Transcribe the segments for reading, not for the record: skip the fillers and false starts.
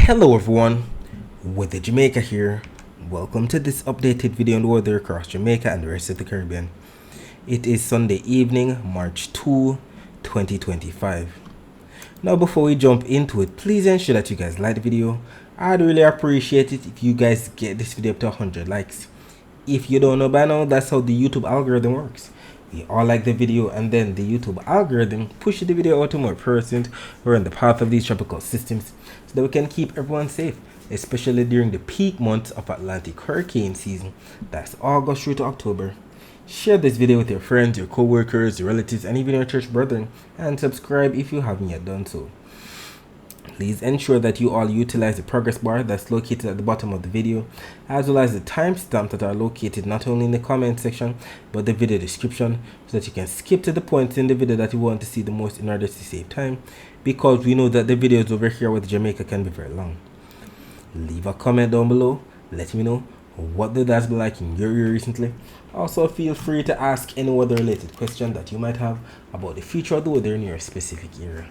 Hello everyone, Weather Jamaica here. Welcome to this updated video on the weather across Jamaica and the rest of the Caribbean. It is Sunday evening, March 2, 2025. Now before we jump into it, please ensure that you guys like the video. I'd really appreciate it if you guys get this video up to 100 likes. If you don't know by now, that's how the YouTube algorithm works. We all like the video and then the YouTube algorithm pushes the video out to more persons who are in the path of these tropical systems so that we can keep everyone safe, especially during the peak months of Atlantic hurricane season. That's August through to October. Share this video with your friends, your co-workers, your relatives, and even your church brethren, and subscribe if you haven't yet done so. Please ensure that you all utilize the progress bar that's located at the bottom of the video, as well as the timestamps that are located not only in the comment section but the video description, so that you can skip to the points in the video that you want to see the most in order to save time, because we know that the videos over here with Jamaica can be very long. Leave a comment down below, let me know what the that's been like in your area recently. Also feel free to ask any weather related question that you might have about the future of the weather in your specific area.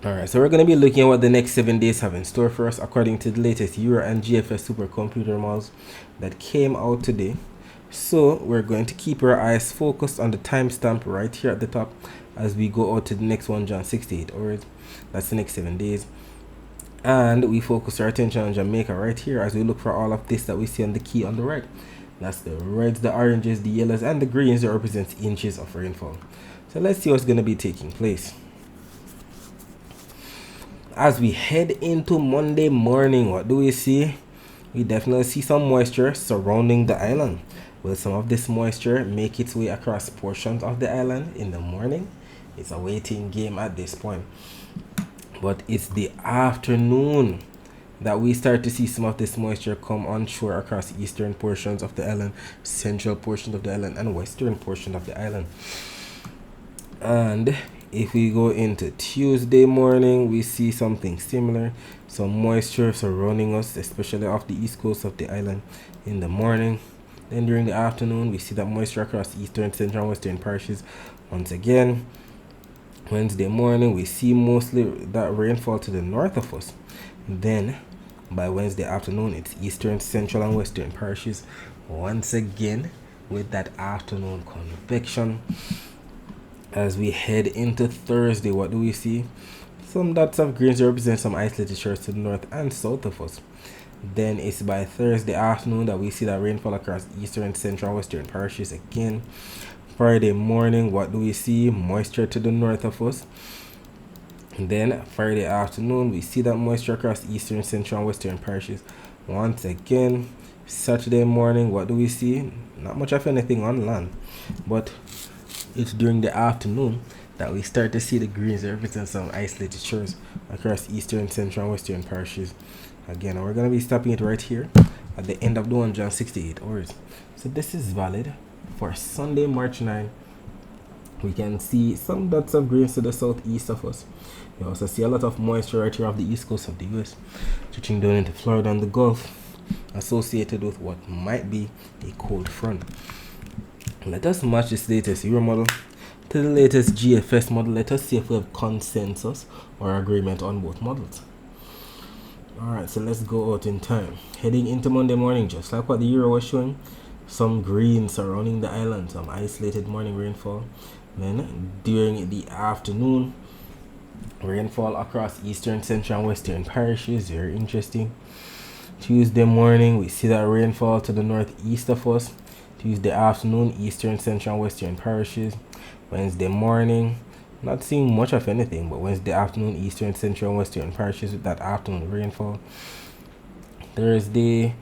Alright, so we're going to be looking at what the next 7 days have in store for us according to the latest Euro and GFS supercomputer models that came out today. So we're going to keep our eyes focused on the timestamp right here at the top as we go out to the next one, John 68 hours. That's the next 7 days. And we focus our attention on Jamaica right here as we look for all of this that we see on the key on the right. That's the reds, the oranges, the yellows, and the greens that represents inches of rainfall. So let's see what's going to be taking place. As we head into Monday morning, what do we see? We definitely see some moisture surrounding the island. Will some of this moisture make its way across portions of the island in the morning? It's a waiting game at this point. But it's the afternoon that we start to see some of this moisture come onshore across eastern portions of the island, central portions of the island, and western portion of the island. And if we go into Tuesday morning, we see something similar. Some moisture surrounding us, especially off the east coast of the island in the morning. Then during the afternoon, we see that moisture across eastern, central, and western parishes once again. Wednesday morning, we see mostly that rainfall to the north of us. Then by Wednesday afternoon, it's eastern, central, and western parishes once again with that afternoon convection. As we head into Thursday, what do we see? Some dots of greens represent some isolated shores to the north and south of us. Then it's by Thursday afternoon that we see that rainfall across eastern, central, and western parishes again. Friday morning, what do we see? Moisture to the north of us. And then Friday afternoon, we see that moisture across eastern, central, and western parishes once again. Saturday morning, what do we see? Not much of anything on land, but it's during the afternoon that we start to see the greens that represent some isolated shores across eastern, central, and western parishes. Again, we're going to be stopping it right here at the end of the 168 hours. So this is valid for Sunday, March 9. We can see some dots of greens to the southeast of us. We also see a lot of moisture right here off the east coast of the US, stretching down into Florida and the Gulf, associated with what might be a cold front. Let us match this latest Euro model to the latest GFS model. Let us see if we have consensus or agreement on both models. Alright, so let's go out in time. Heading into Monday morning, just like what the Euro was showing, some green surrounding the island, some isolated morning rainfall. Then during the afternoon, rainfall across eastern, central, and western parishes. Very interesting. Tuesday morning, we see that rainfall to the northeast of us. Tuesday afternoon, eastern, central, and western parishes. Wednesday morning, not seeing much of anything, but Wednesday afternoon, eastern, central, and western parishes with that afternoon rainfall. Thursday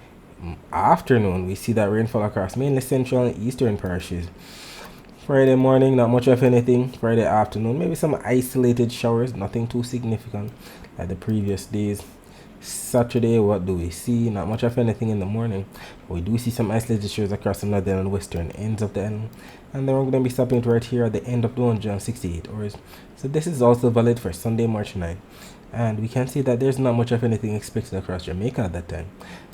afternoon, we see that rainfall across mainly central and eastern parishes. Friday morning, not much of anything. Friday afternoon, maybe some isolated showers, nothing too significant like the previous days. Saturday, what do we see? Not much of anything in the morning. We do see some isolated shores across the northern and western ends of the island. And then we're going to be stopping it right here at the end of the 168 hours. So this is also valid for Sunday, March 9. And we can see that there's not much of anything expected across Jamaica at that time.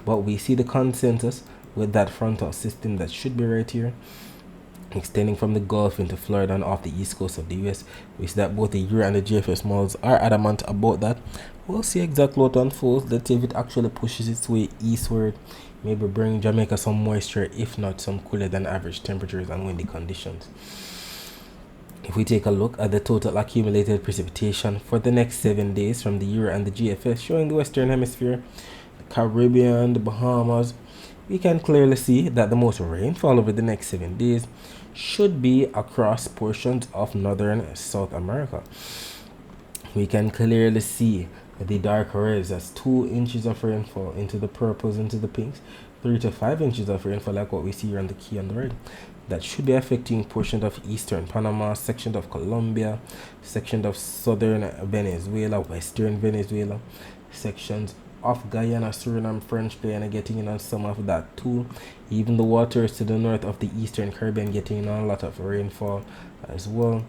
But we see the consensus with that frontal system that should be right here, extending from the Gulf into Florida and off the east coast of the US. We see that both the Euro and the GFS models are adamant about that. We'll see exactly what unfolds. Let's see if it actually pushes its way eastward, maybe bring Jamaica some moisture, if not some cooler than average temperatures and windy conditions. If we take a look at the total accumulated precipitation for the next 7 days from the Euro and the GFS, showing the Western Hemisphere, the Caribbean, the Bahamas, we can clearly see that the most rainfall over the next 7 days should be across portions of northern South America. We can clearly see the dark reds as 2 inches of rainfall, into the purples, into the pinks, 3 to 5 inches of rainfall like what we see here on the key on the red. That should be affecting portions of eastern Panama, sections of Colombia, sections of southern Venezuela, western Venezuela, sections of Guyana, Suriname, French Guyana getting in on some of that too. Even the waters to the north of the eastern Caribbean getting in on a lot of rainfall as well.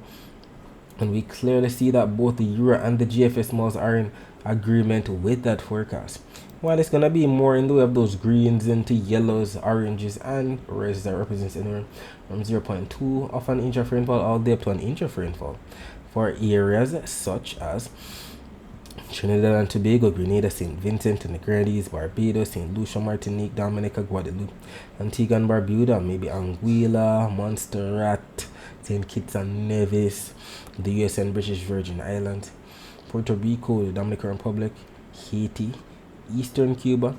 And we clearly see that both the Euro and the GFS models are in agreement with that forecast. While it's going to be more in the way of those greens into yellows, oranges, and reds that represents anywhere from 0.2 of an inch of rainfall all the way up to an inch of rainfall for areas such as Trinidad and Tobago, Grenada, St. Vincent and the Grenadines, Barbados, St. Lucia, Martinique, Dominica, Guadeloupe, Antigua and Barbuda, maybe Anguilla, Montserrat, St. Kitts and Nevis, the US and British Virgin Islands, Puerto Rico, the Dominican Republic, Haiti, Eastern Cuba,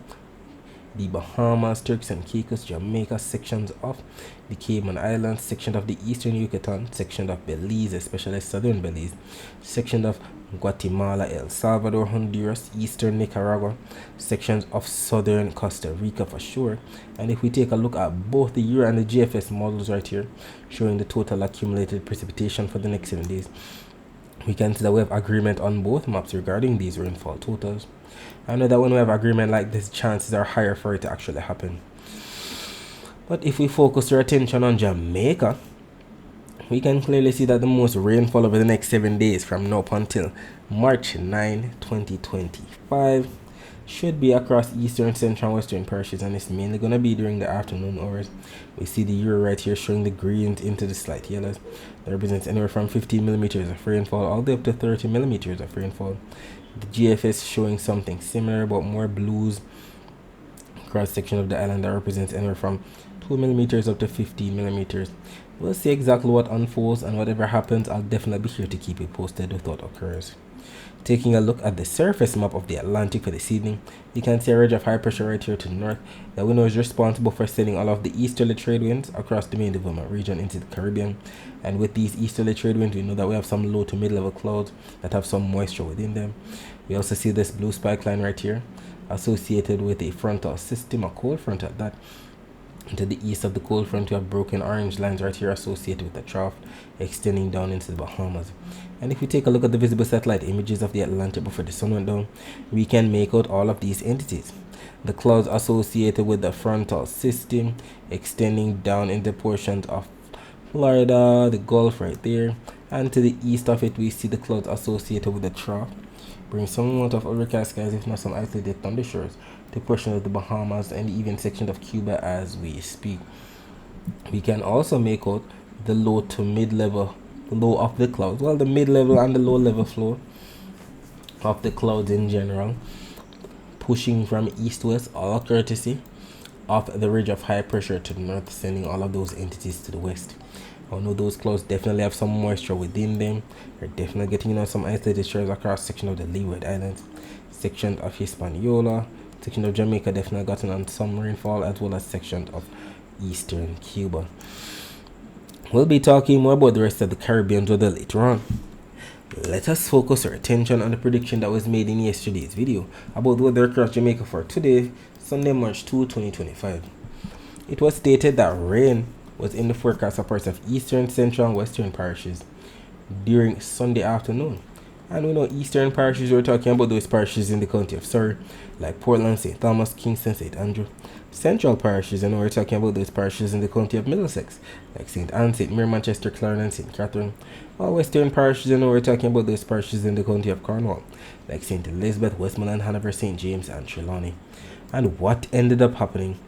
the Bahamas, Turks and Caicos, Jamaica, sections of the Cayman Islands, section of the Eastern Yucatan, section of Belize, especially southern Belize, section of Guatemala, El Salvador, Honduras, eastern Nicaragua, sections of southern Costa Rica for sure. And if we take a look at both the Euro and the GFS models right here, showing the total accumulated precipitation for the next 7 days, we can see that we have agreement on both maps regarding these rainfall totals. I know that when we have agreement like this, chances are higher for it to actually happen. But if we focus our attention on Jamaica, we can clearly see that the most rainfall over the next 7 days from now up until March 9, 2025 should be across eastern, central, and western parishes, and it's mainly going to be during the afternoon hours. We see the Euro right here showing the greens into the slight yellows. That represents anywhere from 15 millimeters of rainfall all the way up to 30 millimeters of rainfall. The GFS showing something similar but more blues cross section of the island that represents anywhere from 2 millimeters up to 15 millimeters. We'll see exactly what unfolds, and whatever happens, I'll definitely be here to keep you posted with what occurs. Taking a look at the surface map of the Atlantic for this evening, you can see a ridge of high pressure right here to the north that we know is responsible for sending all of the easterly trade winds across the main development region into the Caribbean. And with these easterly trade winds, we know that we have some low to mid-level clouds that have some moisture within them. We also see this blue spike line right here associated with a frontal system, a cold front at that. And to the east of the cold front, we have broken orange lines right here associated with the trough extending down into the Bahamas. And if we take a look at the visible satellite images of the Atlantic before the sun went down, we can make out all of these entities. The clouds associated with the frontal system extending down into portions of Florida, the Gulf right there, and to the east of it we see the clouds associated with the trough, bring some amount of overcast skies, if not some isolated thundershowers, to portions of the Bahamas and even sections of Cuba as we speak. We can also make out the low to mid-level, low of the clouds, well, the mid-level and the low-level flow of the clouds in general, pushing from east-west, all courtesy of the ridge of high pressure to the north, sending all of those entities to the west. I know those clouds definitely have some moisture within them. They're definitely getting some isolated showers across section of the Leeward Islands, section of Hispaniola, section of Jamaica definitely gotten on some rainfall, as well as section of eastern Cuba. We'll be talking more about the rest of the Caribbean weather later on. Let us focus our attention on the prediction that was made in yesterday's video about the weather across Jamaica for today, Sunday, March 2, 2025. It was stated that rain was in the forecast for parts of eastern, central, and western parishes during Sunday afternoon. And we know eastern parishes, we're talking about those parishes in the county of Surrey, like Portland, St. Thomas, Kingston, St. Andrew. Central parishes, and we're talking about those parishes in the county of Middlesex, like St. Anne, St. Mary, Manchester, Clarendon, St. Catherine. While western parishes, and we're talking about those parishes in the county of Cornwall, like St. Elizabeth, Westmoreland, Hanover, St. James, and Trelawney. And what ended up happening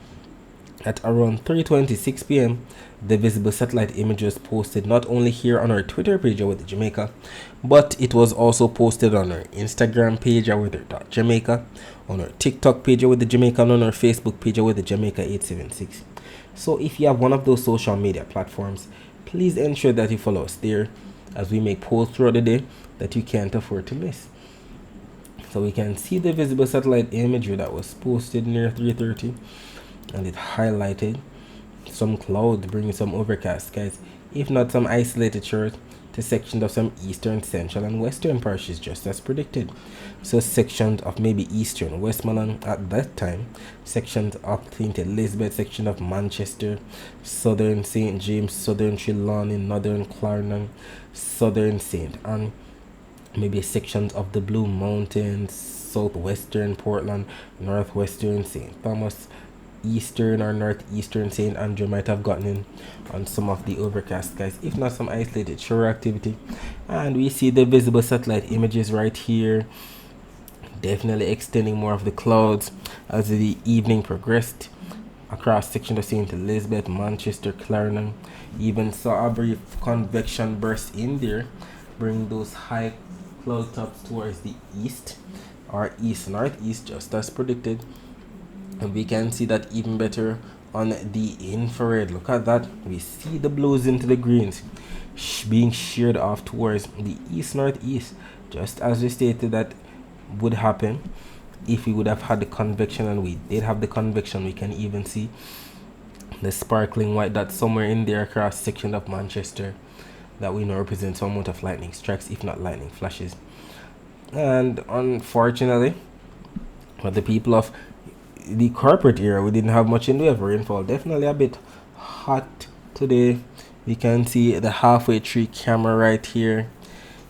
At around 3:26 p.m., the visible satellite image was posted not only here on our Twitter page with Jamaica, but it was also posted on our Instagram page with Jamaica, on our TikTok page with the Jamaica, and on our Facebook page with the Jamaica 876. So if you have one of those social media platforms, please ensure that you follow us there, as we make posts throughout the day that you can't afford to miss. So we can see the visible satellite imagery that was posted near 3:30, and it highlighted some clouds bringing some overcast skies, if not some isolated showers, to sections of some eastern, central, and western parishes, just as predicted. So sections of maybe eastern Westmoreland at that time, sections of St. Elizabeth, section of Manchester, southern St. James, southern Trelawney, northern Clarendon, southern St. Anne, maybe sections of the Blue Mountains, southwestern Portland, northwestern St. Thomas, eastern or northeastern St. Andrew might have gotten in on some of the overcast skies, if not some isolated shower activity. And we see the visible satellite images right here, definitely extending more of the clouds as the evening progressed across sections of St. Elizabeth, Manchester, Clarendon. Even saw a brief convection burst in there, bring those high cloud tops towards the east or east northeast, just as predicted. And we can see that even better on the infrared. Look at that. We see the blues into the greens being sheared off towards the east northeast, just as we stated that would happen if we would have had the convection, and we did have the convection. We can even see the sparkling white dot somewhere in there across section of Manchester that we know represents some amount of lightning strikes, if not lightning flashes. And unfortunately, for the people of the corporate area, we didn't have much in the way of rainfall. Definitely a bit hot today. We can see the halfway tree camera right here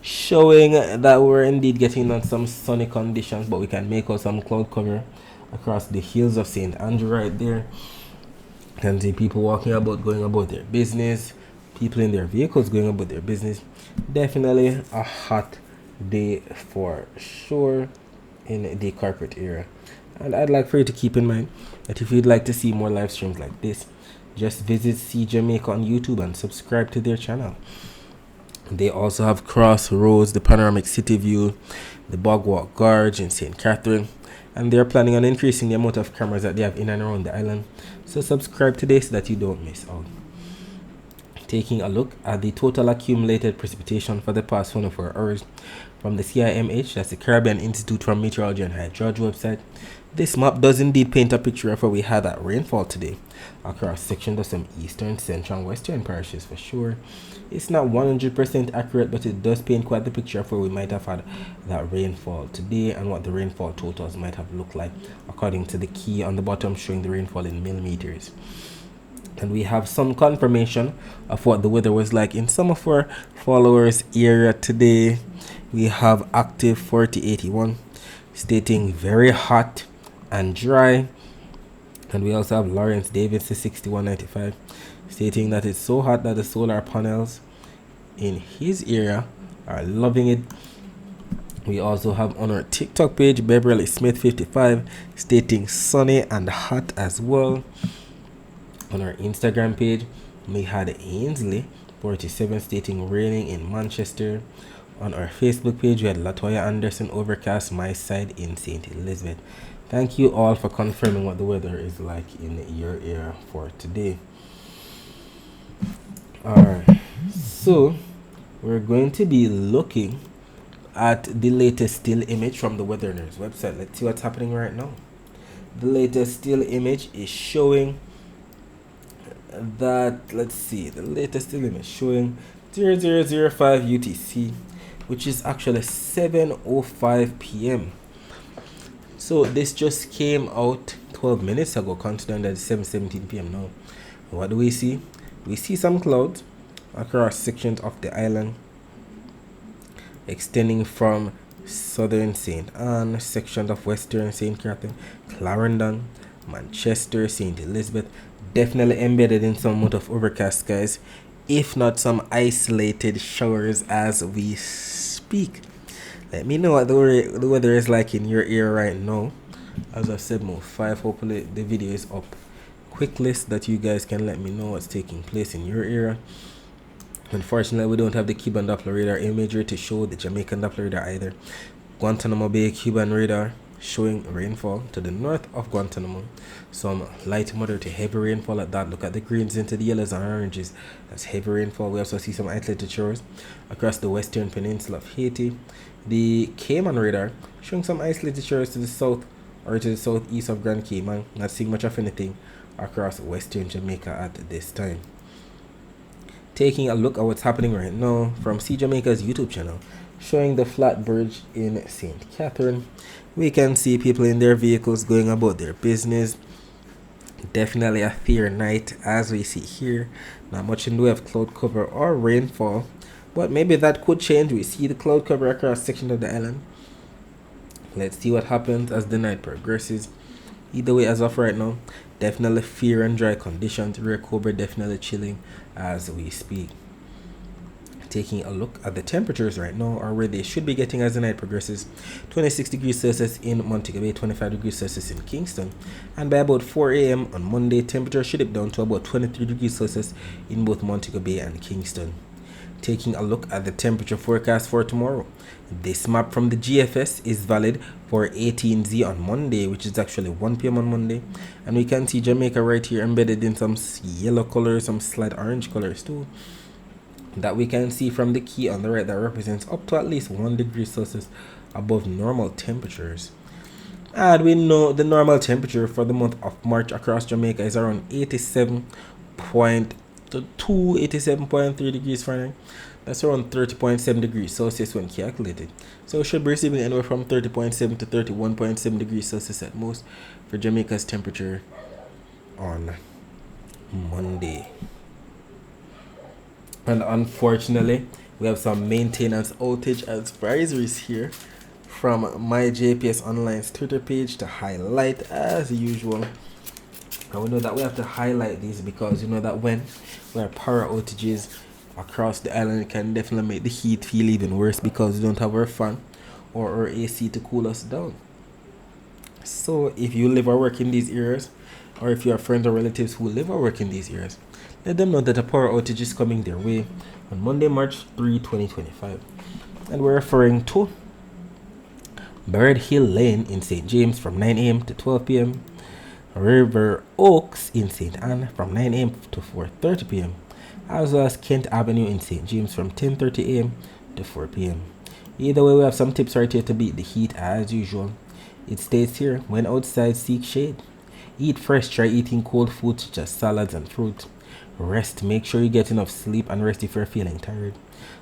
showing that we're indeed getting on some sunny conditions, but we can make out some cloud cover across the hills of St. Andrew right there. You can see people walking about, going about their business, people in their vehicles going about their business. Definitely a hot day for sure in the corporate area. And I'd like for you to keep in mind that if you'd like to see more live streams like this, just visit See Jamaica on YouTube and subscribe to their channel. They also have Crossroads, the Panoramic City View, the Bogwalk Gorge in St. Catherine, and they're planning on increasing the amount of cameras that they have in and around the island. So subscribe today so that you don't miss out. Taking a look at the total accumulated precipitation for the past 24 hours from the CIMH, that's the Caribbean Institute for Meteorology and Hydrology website. This map does indeed paint a picture of where we had that rainfall today across sections of some eastern, central, and western parishes for sure. It's not 100% accurate, but it does paint quite the picture of where we might have had that rainfall today and what the rainfall totals might have looked like, according to the key on the bottom showing the rainfall in millimeters. And we have some confirmation of what the weather was like in some of our followers' area today. We have Active 4081 stating very hot and dry, and we also have Lawrence Davis 6195 stating that it's so hot that the solar panels in his area are loving it. We also have on our TikTok page Beverly Smith 55 stating sunny and hot as well. On our Instagram page we had Ainsley 47 stating raining in Manchester. On our Facebook page we had Latoya Anderson overcast my side in St. Elizabeth. Thank you all for confirming what the weather is like in your area for today. Alright, so we're going to be looking at the latest still image from the Weather Nerds website. Let's see what's happening right now. The latest still image is showing that, let's see, the latest still image showing 0005 UTC, which is actually 7:05 p.m. So this just came out 12 minutes ago, considering that it's 7:17 p.m. now. What do we see? We see some clouds across sections of the island, extending from southern St. Anne, sections of western St. Catherine, Clarendon, Manchester, St. Elizabeth, definitely embedded in some amount of overcast skies, if not some isolated showers as we speak. Let me know what the weather is like in your area right now. As I said, mode 5, hopefully the video is up quick list that you guys can let me know what's taking place in your area. Unfortunately, we don't have the Cuban Doppler radar imagery to show the Jamaican Doppler radar either. Guantanamo Bay Cuban radar showing rainfall to the north of Guantanamo. Some light moderate to heavy rainfall at that. Look at the greens into the yellows and oranges. That's heavy rainfall. We also see some isolated showers across the western peninsula of Haiti. The Cayman radar showing some isolated showers to the south or to the southeast of Grand Cayman. Not seeing much of anything across western Jamaica at this time. Taking a look at what's happening right now from See Jamaica's YouTube channel, showing the flat bridge in St. Catherine. We can see people in their vehicles going about their business. Definitely a fair night as we see here. Not much in the way of cloud cover or rainfall, but maybe that could change. We see the cloud cover across section of the island. Let's see what happens as the night progresses. Either way, as of right now, definitely fair and dry conditions. Rear Cobra definitely chilling as we speak. Taking a look at the temperatures right now, or where they should be getting as the night progresses. 26 degrees Celsius in Montego Bay, 25 degrees Celsius in Kingston, and by about 4 a.m. on Monday, temperature should dip down to about 23 degrees Celsius in both Montego Bay and Kingston. Taking a look at the temperature forecast for tomorrow. This map from the GFS is valid for 18Z on Monday, which is actually 1 p.m. on Monday, and we can see Jamaica right here embedded in some yellow colors, some slight orange colors too, that we can see from the key on the right that represents up to at least 1 degree Celsius above normal temperatures. And we know the normal temperature for the month of March across Jamaica is around 87.2, 87.3 degrees Fahrenheit. That's around 30.7 degrees Celsius when calculated. So we should be receiving anywhere from 30.7 to 31.7 degrees Celsius at most for Jamaica's temperature on Monday. And unfortunately, we have some maintenance outage advisories here from my JPS Online's Twitter page to highlight as usual. And we know that we have to highlight these because you know that when there are power outages across the island, it can definitely make the heat feel even worse because we don't have our fan or our AC to cool us down. So if you live or work in these areas, or if you have friends or relatives who live or work in these areas, let them know that a power outage is coming their way on Monday, March 3, 2025. And we're referring to Bird Hill Lane in St. James from 9 a.m. to 12 p.m. River Oaks in St. Anne from 9 a.m. to 4:30 p.m. as well as Kent Avenue in St. James from 10:30 a.m. to 4 p.m. Either way, we have some tips right here to beat the heat as usual. It states here, when outside, seek shade. Eat fresh, try eating cold food such as salads and fruit. Rest, make sure you get enough sleep and rest if you're feeling tired.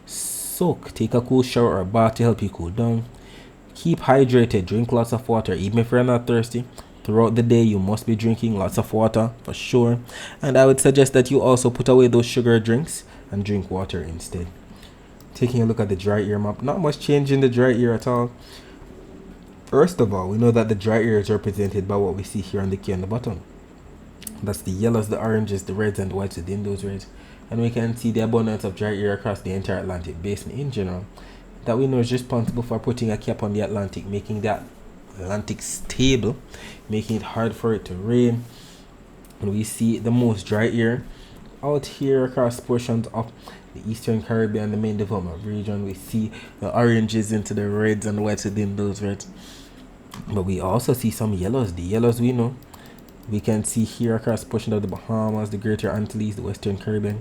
Soak, take a cool shower or bath to help you cool down. Keep hydrated, drink lots of water even if you're not thirsty. Throughout the day, you must be drinking lots of water for sure. And I would suggest that you also put away those sugar drinks and drink water instead. Taking a look at the dry air map, not much change in the dry air at all. First of all, we know that the dry air is represented by what we see here on the key on the bottom. That's the yellows, the oranges, the reds, and the whites within those reds. And we can see the abundance of dry air across the entire Atlantic basin in general, that we know is responsible for putting a cap on the Atlantic, making that Atlantic stable, making it hard for it to rain. And we see the most dry air out here across portions of the Eastern Caribbean, the main development region. We see the oranges into the reds and whites within those reds. But we also see some yellows. The yellows we know we can see here across portions of the Bahamas, the Greater Antilles, the Western Caribbean,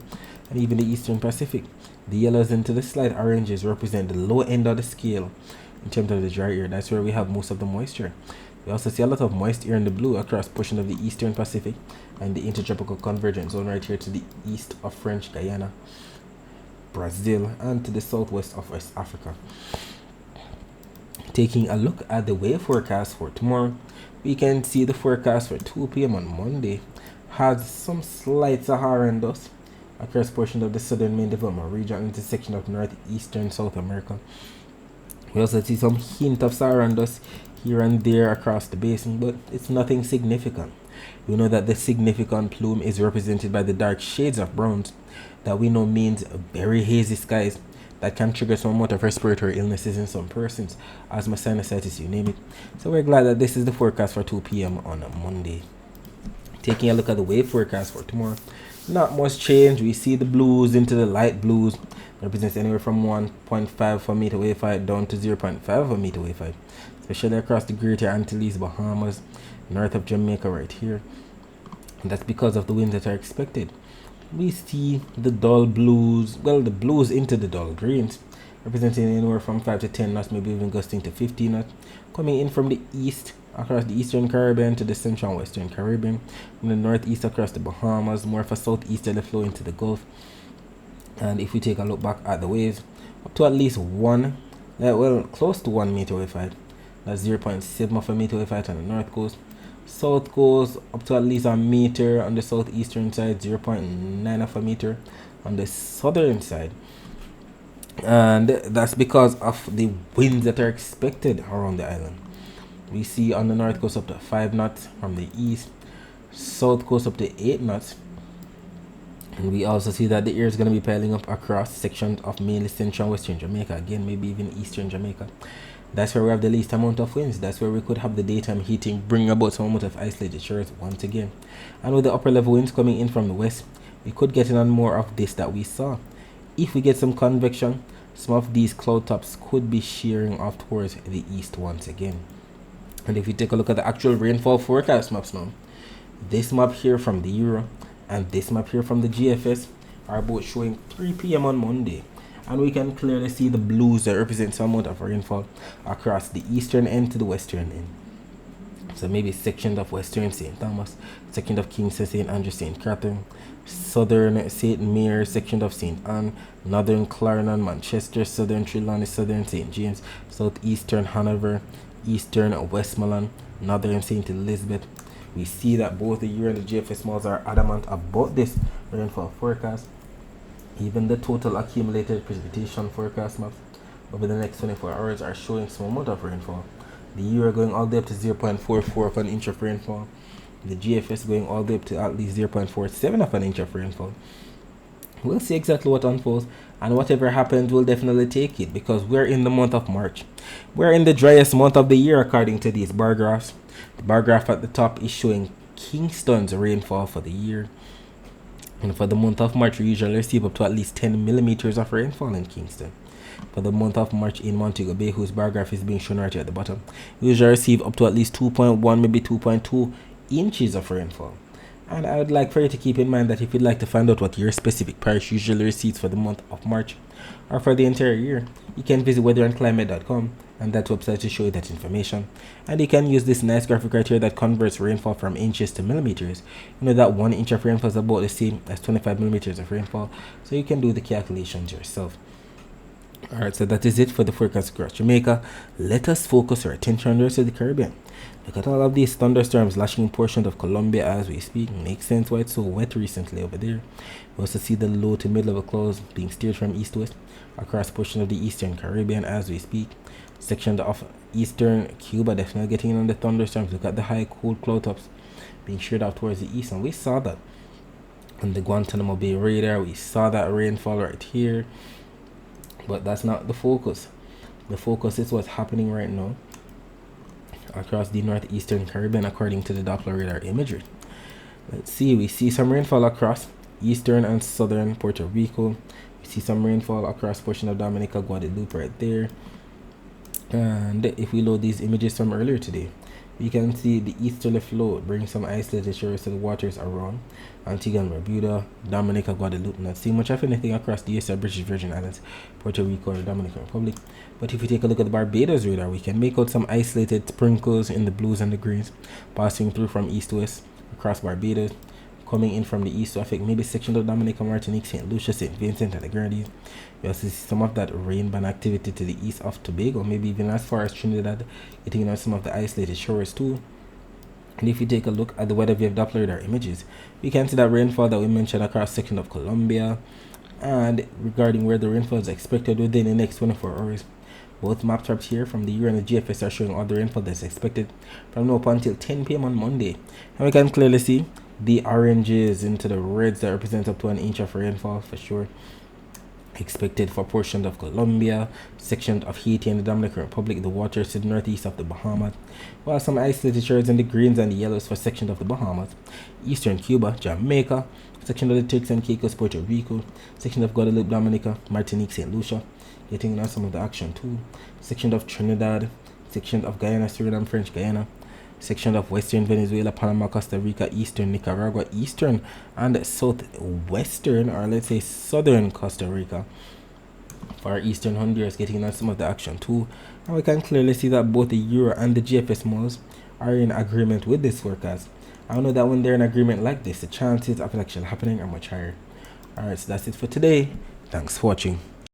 and even the Eastern Pacific. The yellows into the slight oranges represent the low end of the scale in terms of the dry air. That's where we have most of the moisture. We also see a lot of moist air in the blue across portions of the Eastern Pacific and the Intertropical Convergence Zone right here to the east of French Guiana, Brazil, and to the southwest of West Africa. Taking a look at the wave forecast for tomorrow, we can see the forecast for 2 p.m. on Monday has some slight Saharan dust across portions of the southern main development region into section of northeastern South America. We also see some hint of Saharan dust here and there across the basin, but it's nothing significant. We know that the significant plume is represented by the dark shades of browns that we know means very hazy skies that can trigger some amount of respiratory illnesses in some persons, asthma, sinusitis, you name it. So we're glad that this is the forecast for 2 p.m. on a Monday. Taking a look at the wave forecast for tomorrow, not much change. We see the blues into the light blues, represents anywhere from 1.5 of a meter wave height down to 0.5 of a meter wave height, especially across the Greater Antilles, Bahamas, north of Jamaica right here. And that's because of the winds that are expected. We see the dull blues, well, the blues into the dull greens, representing anywhere from 5 to 10 knots, maybe even gusting to 15 knots, coming in from the east across the eastern Caribbean to the central and western Caribbean, from the northeast across the Bahamas, more of a southeasterly flow into the Gulf. And if we take a look back at the waves, up to at least close to 1 meter wave height, that's 0.7 of a meter wave height on the north coast. South coast up to at least a meter on the southeastern side, 0.9 of a meter on the southern side. And that's because of the winds that are expected around the island. We see on the north coast up to 5 knots from the east, south coast up to 8 knots. And we also see that the air is going to be piling up across sections of mainly central and western Jamaica, again maybe even eastern Jamaica. That's where we have the least amount of winds. That's where we could have the daytime heating, bring about some amount of isolated showers once again. And with the upper level winds coming in from the west, we could get in on more of this that we saw. If we get some convection, some of these cloud tops could be shearing off towards the east once again. And if you take a look at the actual rainfall forecast maps now, this map here from the Euro and this map here from the GFS are both showing 3 p.m. on Monday. And we can clearly see the blues that represent some amount of rainfall across the eastern end to the western end. So maybe sections of western St. Thomas, section of Kingston, St. Andrew, St. Catherine, southern St. Mary, section of St. Anne, northern Clarendon, Manchester, southern Trelawney, southern St. James, southeastern Hanover, eastern Westmoreland, northern St. Elizabeth. We see that both the Euro and the GFS models are adamant about this rainfall forecast. Even the total accumulated precipitation forecast maps over the next 24 hours are showing some amount of rainfall. The Euro going all the way up to 0.44 of an inch of rainfall. The GFS going all the way up to at least 0.47 of an inch of rainfall. We'll see exactly what unfolds, and whatever happens, we'll definitely take it, because we're in the month of March. We're in the driest month of the year according to these bar graphs. The bar graph at the top is showing Kingston's rainfall for the year. And for the month of March, we usually receive up to at least 10 millimeters of rainfall in Kingston. For the month of March in Montego Bay, whose bar graph is being shown right here at the bottom, we usually receive up to at least 2.1, maybe 2.2 inches of rainfall. And I would like for you to keep in mind that if you'd like to find out what your specific parish usually receives for the month of March or for the entire year, you can visit weatherandclimate.com, and that website to show you that information. And you can use this nice graphic right here that converts rainfall from inches to millimeters. You know that 1 inch of rainfall is about the same as 25 millimeters of rainfall, so you can do the calculations yourself. Alright, so that is it for the forecast across Jamaica. Let us focus our attention on the rest of the Caribbean. Look at all of these thunderstorms lashing portions of Colombia as we speak. Makes sense why it's so wet recently over there. We also see the low to mid-level clouds being steered from east to west across portions of the eastern Caribbean as we speak. Sections of eastern Cuba definitely getting in on the thunderstorms. Look at the high cold cloud tops being sheared out towards the east, and we saw that on the Guantanamo Bay radar. We saw that rainfall right here, but that's not the focus. The focus is what's happening right now across the northeastern Caribbean according to the Doppler radar imagery. Let's see, we see some rainfall across eastern and southern Puerto Rico. We see some rainfall across portion of Dominica, Guadeloupe right there. And if we load these images from earlier today, we can see the easterly flow bring some isolated showers to the waters around Antigua and Barbuda, Dominica, Guadeloupe. Not seeing much of anything across the US or British Virgin Islands, Puerto Rico, or Dominican Republic. But if we take a look at the Barbados radar, we can make out some isolated sprinkles in the blues and the greens passing through from east to west across Barbados, coming in from the east to affect maybe sections of Dominica, Martinique, St. Lucia, St. Vincent, and the Grenadines. We also see some of that rain band activity to the east of Tobago, maybe even as far as Trinidad, getting on some of the isolated showers too. And if we take a look at the weather wave Doppler radar images, we can see that rainfall that we mentioned across section of Colombia, and regarding where the rainfall is expected within the next 24 hours. Both map charts here from the Euro and the GFS are showing all the rainfall that's expected from now up until 10 p.m. on Monday. And we can clearly see the oranges into the reds that represent up to 1 inch of rainfall for sure. Expected for portions of Colombia, sections of Haiti and the Dominican Republic, the waters to the northeast of the Bahamas, while some isolated shores in the greens and the yellows for sections of the Bahamas, eastern Cuba, Jamaica, section of the Turks and Caicos, Puerto Rico, section of Guadeloupe, Dominica, Martinique, St. Lucia, getting on some of the action too, section of Trinidad, section of Guyana, Suriname, French Guyana, section of western Venezuela, Panama, Costa Rica, eastern Nicaragua, eastern and southwestern, or let's say southern Costa Rica, for eastern Honduras, getting on some of the action too. And we can clearly see that both the Euro and the GFS models are in agreement with this forecast. I know that when they're in agreement like this, the chances of it actually happening are much higher. Alright, so that's it for today. Thanks for watching.